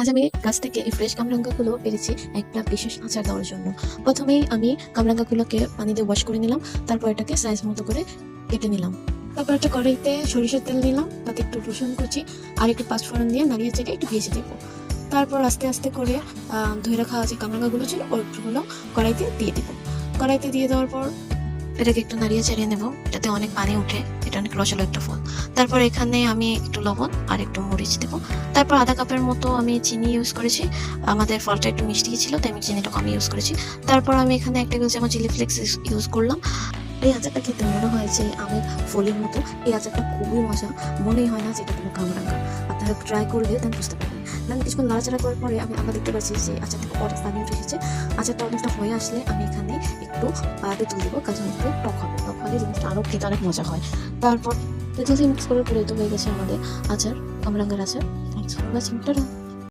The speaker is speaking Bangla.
আজ আমি গাছ থেকে এই ফ্রেশ কামরাঙ্গাগুলো পেরেছি একটা বিশেষ আচার দেওয়ার জন্য। প্রথমেই আমি কামরাঙ্গাগুলোকে পানি দিয়ে ওয়াশ করে নিলাম। তারপর এটাকে সাইজ মতো করে কেটে নিলাম। তারপর একটা কড়াইতে সরিষার তেল দিলাম, তাতে একটু রসুন কুচি আর একটু পাঁচফোড়ন দিয়ে নাড়িয়ে চেড়ে একটু ভেজে দেবো। তারপর আস্তে আস্তে করে ধুয়ে রাখা যে কামরাঙ্গাগুলো ছিল ওইগুলো কড়াইতে দিয়ে দেবো। কড়াইতে দিয়ে দেওয়ার পর এটাকে একটু নাড়িয়ে চাড়িয়ে নেব। এটাতে অনেক পানি উঠে, এটা অনেক রসালো একটা ফল। তারপর এখানে আমি একটু লবণ আর একটু মরিচ দেবো। তারপর আধা কাপের মতো আমি চিনি ইউজ করেছি। আমাদের ফলটা একটু মিষ্টি ছিল, তাই আমি চিনিটা কম ইউজ করেছি। তারপর আমি এখানে 1 টেবিল চামচ চিলি ফ্লেক্স ইউজ করলাম। এই আচারটা খেতে মনে হয় যে আমের ফলের মতো। এই আচারটা খুবই মজা, মনেই হয় না যে এটা কোনো কামরাঙ্গা। আপনারা ট্রাই করলে দেন বুঝতে পারবেন। দেন কিছুক্ষণ নাড়াচাড়া করার পরে আমরা দেখতে পাচ্ছি যে আচার থেকে অনেক পানি উঠে এসেছে। আচারটা অনেকটা হয়ে আসলে আমি এখানে একটু তেঁতুল দেবো, কারণ একটু টক হবে। টক হলে জিনিসটা আরও খেতে অনেক মজা হয়। তারপর তেঁতুল দিয়ে মিক্স করার পরে তো হয়ে গেছে আমাদের আচার, কামরাঙ্গার আচার। Thanks for watching. টাটা।